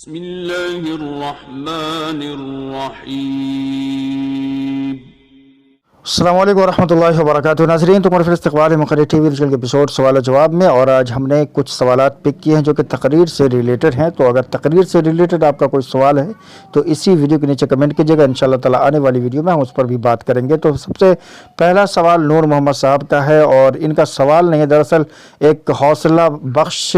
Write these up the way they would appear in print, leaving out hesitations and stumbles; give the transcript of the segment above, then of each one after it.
بسم اللہ الرحمن الرحیم۔ السلام علیکم ورحمۃ اللہ وبرکاتہ۔ ناظرین، تمہارے پھر استقبال ہے مقرر ٹی وی کے ایپیسوڈ سوال و جواب میں، اور آج ہم نے کچھ سوالات پک کیے ہیں جو کہ تقریر سے ریلیٹڈ ہیں۔ تو اگر تقریر سے ریلیٹڈ آپ کا کوئی سوال ہے تو اسی ویڈیو کے نیچے کمنٹ کیجیے گا، انشاءاللہ تعالی آنے والی ویڈیو میں ہم اس پر بھی بات کریں گے۔ تو سب سے پہلا سوال نور محمد صاحب کا ہے، اور ان کا سوال نہیں ہے، دراصل ایک حوصلہ بخش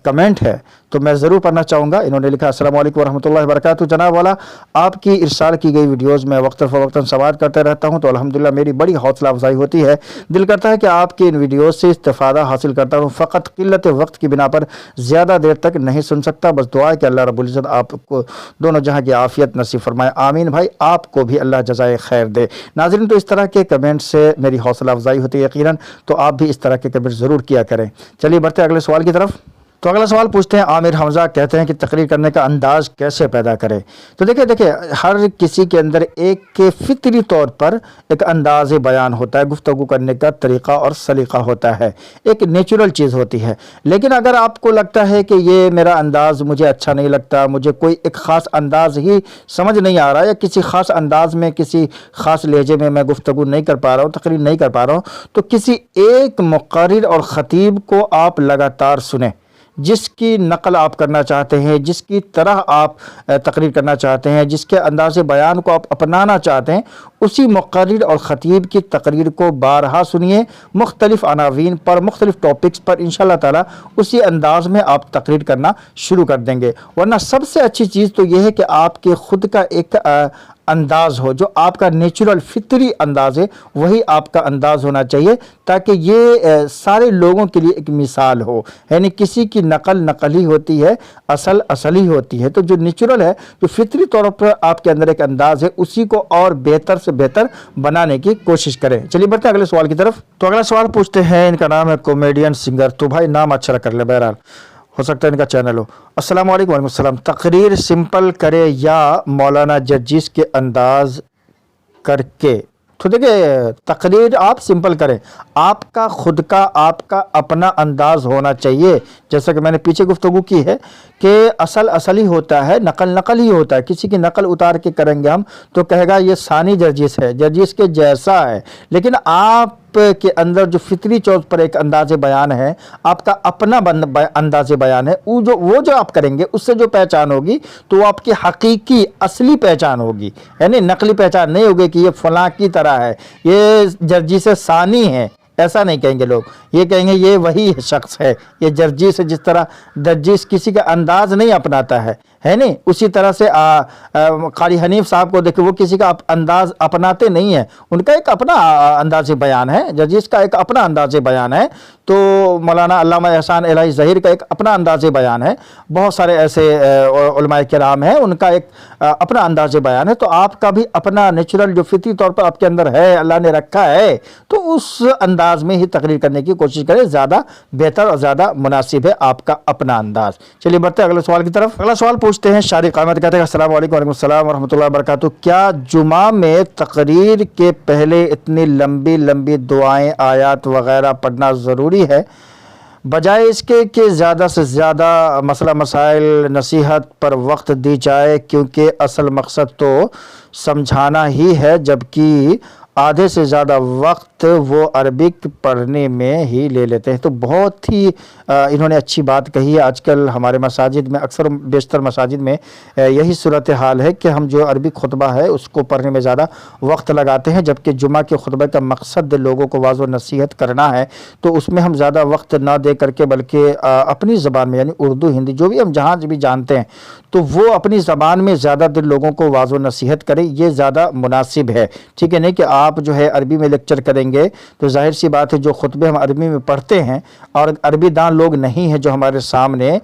کمنٹ ہے، تو میں ضرور پڑھنا چاہوں گا۔ انہوں نے لکھا: السلام علیکم ورحمۃ اللہ وبرکاتہ۔ جناب والا، آپ کی ارسال کی گئی ویڈیوز میں وقتاً فوقتاً سماعت کرتے رہتا ہوں، تو الحمدللہ میری بڑی حوصلہ افزائی ہوتی ہے۔ دل کرتا ہے کہ آپ کی ان ویڈیوز سے استفادہ حاصل کرتا ہوں، فقط قلت وقت کی بنا پر زیادہ دیر تک نہیں سن سکتا۔ بس دعا ہے کہ اللہ رب العزت آپ کو دونوں جہاں کی عافیت نصیب فرمائے، آمین۔ بھائی، آپ کو بھی اللہ جزائے خیر دے۔ ناظرین، تو اس طرح کے کمنٹ سے میری حوصلہ افزائی ہوتی ہے یقیناً، تو آپ بھی اس طرح کے کمنٹ ضرور کیا کریں۔ چلیے بڑھتے ہیں اگلے سوال کی طرف۔ تو اگلا سوال پوچھتے ہیں عامر حمزہ، کہتے ہیں کہ تقریر کرنے کا انداز کیسے پیدا کریں؟ تو دیکھیں ہر کسی کے اندر ایک فطری طور پر ایک انداز بیان ہوتا ہے، گفتگو کرنے کا طریقہ اور سلیقہ ہوتا ہے، ایک نیچرل چیز ہوتی ہے۔ لیکن اگر آپ کو لگتا ہے کہ یہ میرا انداز مجھے اچھا نہیں لگتا، مجھے کوئی ایک خاص انداز ہی سمجھ نہیں آ رہا، یا کسی خاص انداز میں کسی خاص لہجے میں گفتگو نہیں کر پا رہا ہوں، تقریر نہیں کر پا رہا ہوں، تو کسی ایک مقرر اور خطیب کو آپ لگاتار سنیں، جس کی نقل آپ کرنا چاہتے ہیں، جس کی طرح آپ تقریر کرنا چاہتے ہیں، جس کے انداز بیان کو آپ اپنانا چاہتے ہیں، اسی مقرر اور خطیب کی تقریر کو بارہا سنیے، مختلف عناوین پر، مختلف ٹاپکس پر، انشاءاللہ تعالی اسی انداز میں آپ تقریر کرنا شروع کر دیں گے۔ ورنہ سب سے اچھی چیز تو یہ ہے کہ آپ کے خود کا ایک انداز ہو، جو آپ کا نیچرل فطری انداز ہے، وہی آپ کا انداز ہونا چاہیے، تاکہ یہ سارے لوگوں کے لیے ایک مثال ہو۔ یعنی کسی کی نقل ہی ہوتی ہے، اصل ہی ہوتی ہے۔ تو جو نیچرل ہے، جو فطری طور پر آپ کے اندر ایک انداز ہے، اسی کو اور بہتر سے بہتر بنانے کی کوشش کریں۔ چلیے بڑھتے ہیں اگلے سوال کی طرف۔ تو اگلا سوال پوچھتے ہیں، ان کا نام ہے کامیڈین سنگر، تو بھائی نام اچھا کر لے، بہرحال ہو سکتا ہے ان کا چینل ہو۔ السلام علیکم وعلیکم السلام۔ تقریر سمپل کرے یا مولانا جرجیس کے انداز کر کے؟ تو دیکھیں، تقریر آپ سمپل کریں، آپ کا خود کا، آپ کا اپنا انداز ہونا چاہیے۔ جیسا کہ میں نے پیچھے گفتگو کی ہے کہ اصل ہی ہوتا ہے، نقل ہی ہوتا ہے۔ کسی کی نقل اتار کے کریں گے ہم تو کہے گا یہ ثانی جرجیس ہے، جرجیس کے جیسا ہے۔ لیکن آپ کے اندر جو فطری طور پر ایک انداز بیان ہے، آپ کا اپنا انداز بیان ہے، وہ جو آپ کریں گے، اس سے جو پہچان ہوگی تو وہ آپ کی حقیقی اصلی پہچان ہوگی، یعنی نقلی پہچان نہیں ہوگی کہ یہ فلاں کی طرح ہے، یہ جرجیس ثانی ہے، ایسا نہیں کہیں گے لوگ۔ یہ کہیں گے یہ وہی شخص ہے، یہ جرجیس ہے۔ جس طرح جرجیس کسی کا انداز نہیں اپناتا ہے نہیں، اسی طرح سے قاری حنیف صاحب کو دیکھیں، وہ کسی کا انداز اپناتے نہیں ہیں، ان کا ایک اپنا انداز بیان ہے، جرجیس کا ایک اپنا انداز بیان ہے، تو مولانا علامہ احسان الہی ظہیر کا ایک اپنا انداز بیان ہے، بہت سارے ایسے علماء کرام ہیں، ان کا ایک اپنا انداز بیان ہے۔ تو آپ کا بھی اپنا نیچرل جو فطری طور پر آپ کے اندر ہے، اللہ نے رکھا ہے، تو اس انداز میں ہی تقریر کرنے کی کوشش کریں، زیادہ بہتر اور زیادہ مناسب ہے آپ کا اپنا انداز۔ چلیے بڑھتے ہیں اگلے سوال کی طرف۔ اگلا سوال پوچھتے ہیں شارق احمد، کہتے ہیں السلام علیکم وعلیکم السلام ورحمۃ اللہ وبرکاتہ۔ کیا جمعہ میں تقریر کے پہلے اتنی لمبی دعائیں، آیات وغیرہ پڑھنا ضروری ہے، بجائے اس کے کہ زیادہ سے زیادہ مسئلہ مسائل نصیحت پر وقت دی جائے، کیونکہ اصل مقصد تو سمجھانا ہی ہے، جبکہ آدھے سے زیادہ وقت وہ عربک پڑھنے میں ہی لے لیتے ہیں؟ تو بہت ہی انہوں نے اچھی بات کہی ہے۔ آج کل ہمارے مساجد میں، اکثر بیشتر مساجد میں یہی صورتحال ہے کہ ہم جو عربک خطبہ ہے اس کو پڑھنے میں زیادہ وقت لگاتے ہیں، جبکہ جمعہ کے خطبہ کا مقصد لوگوں کو واعظ و نصیحت کرنا ہے، تو اس میں ہم زیادہ وقت نہ دے کر کے بلکہ اپنی زبان میں، یعنی اردو ہندی جو بھی ہم جہاں بھی جانتے ہیں، تو وہ اپنی زبان میں زیادہ دیر لوگوں کو واعظ و نصیحت کریں، یہ زیادہ مناسب ہے۔ ٹھیک ہے، نہیں کہ آپ جو ہے عربی میں لیکچر کریں گے تو ظاہر سی بات ہے جو خطبے ہم عربی میں پڑھتے ہیں اور عربی دان لوگ نہیں ہیں جو ہمارے سامنے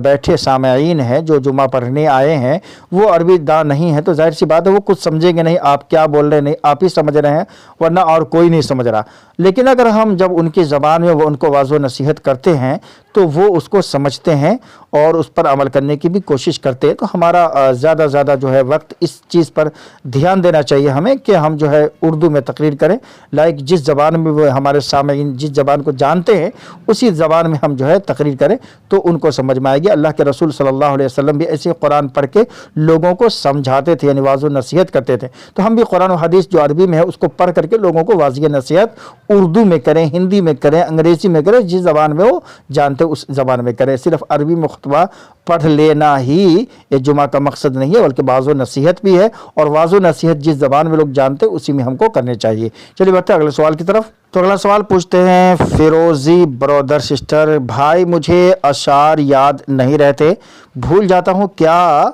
بیٹھے سامعین ہیں جو جمعہ پڑھنے آئے ہیں، وہ عربی دان نہیں ہیں، تو ظاہر سی بات ہے وہ کچھ سمجھیں گے نہیں، آپ کیا بول رہے ہیں، نہیں آپ ہی سمجھ رہے ہیں، ورنہ اور کوئی نہیں سمجھ رہا۔ لیکن اگر ہم جب ان کی زبان میں وہ ان کو واعظ و نصیحت کرتے ہیں تو وہ اس کو سمجھتے ہیں اور اس پر عمل کرنے کی بھی کوشش کرتے ہیں۔ تو ہمارا زیادہ زیادہ جو ہے وقت اس چیز پر دھیان دینا چاہیے ہمیں کہ ہم جو ہے اردو میں تقریر کریں، لائک جس زبان میں وہ ہمارے سامعین جس زبان کو جانتے ہیں اسی زبان میں ہم جو ہے تقریر کریں تو ان کو سمجھ میں آئے گی۔ اللہ کے رسول صلی اللہ علیہ وسلم بھی ایسے قرآن پڑھ کے لوگوں کو سمجھاتے تھے، یعنی واضح نصیحت کرتے تھے۔ تو ہم بھی قرآن و حدیث جو عربی میں ہے اس کو پڑھ کر کے لوگوں کو واضح نصیحت اردو میں کریں، ہندی میں کریں، انگریزی میں کریں، جس زبان میں وہ جانتے اس زبان میں کریں۔ صرف عربی میں خطبہ پڑھ لینا ہی یہ جمعہ کا مقصد نہیں ہے، بلکہ واضح نصیحت بھی ہے، اور واضح نصیحت جس زبان میں لوگ جانتے اسی میں ہم کو کرنے چاہیے۔ چلیے بڑھتے ہیں اگلے سوال کی طرف۔ تو اگلا سوال پوچھتے ہیں فیروزی برادر سسٹر، بھائی مجھے اشعار یاد نہیں رہتے، بھول جاتا ہوں، کیا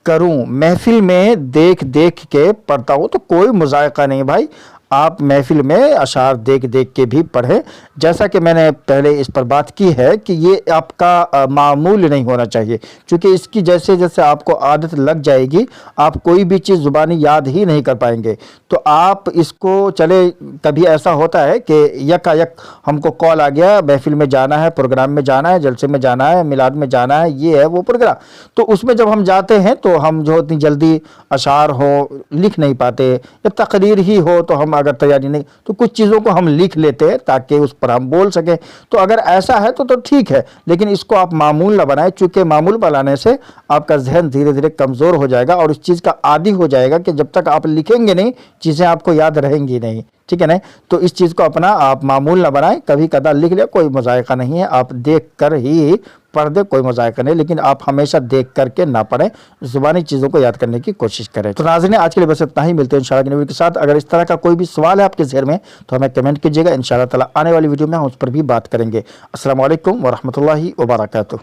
کروں؟ محفل میں دیکھ دیکھ کے پڑھتا ہوں۔ تو کوئی مذائقہ نہیں بھائی، آپ محفل میں اشعار دیکھ دیکھ کے بھی پڑھیں، جیسا کہ میں نے پہلے اس پر بات کی ہے کہ یہ آپ کا معمول نہیں ہونا چاہیے، چونکہ اس کی جیسے جیسے آپ کو عادت لگ جائے گی آپ کوئی بھی چیز زبانی یاد ہی نہیں کر پائیں گے۔ تو آپ اس کو چلے، کبھی ایسا ہوتا ہے کہ یکا یک ہم کو کال آ گیا محفل میں جانا ہے، پروگرام میں جانا ہے، جلسے میں جانا ہے، میلاد میں جانا ہے، یہ ہے وہ پروگرام، تو اس میں جب ہم جاتے ہیں تو ہم جو اتنی جلدی اشعار ہو لکھ نہیں پاتے، یا تقریر ہی ہو تو ہم اگر تیاری نہیں تو کچھ چیزوں کو ہم لکھ لیتے ہیں تاکہ اس پر ہم بول سکیں۔ تو اگر ایسا ہے تو ٹھیک ہے، لیکن اس کو آپ معمول نہ بنائیں، چونکہ معمول بنانے سے آپ کا ذہن دھیرے دھیرے کمزور ہو جائے گا اور اس چیز کا عادی ہو جائے گا کہ جب تک آپ لکھیں گے نہیں چیزیں آپ کو یاد رہیں گی نہیں، ٹھیک ہے نا؟ تو اس چیز کو اپنا آپ معمول نہ بنائیں، کبھی کبھار لکھ لیں، کوئی مذائقہ نہیں ہے، آپ دیکھ کر ہی پڑھ دیں، کوئی مذائقہ نہیں، لیکن آپ ہمیشہ دیکھ کر کے نہ پڑھیں، زبانی چیزوں کو یاد کرنے کی کوشش کریں۔ تو ناظرین آج کے لیے بس اتنا ہی، ملتے ہیں انشاءاللہ کی ویڈیو کے ساتھ۔ اگر اس طرح کا کوئی بھی سوال ہے آپ کے ذہن میں تو ہمیں کمنٹ کیجیے گا، انشاءاللہ تعالی آنے والی ویڈیو میں ہم اس پر بھی بات کریں گے۔ السلام علیکم ورحمۃ اللہ وبرکاتہ۔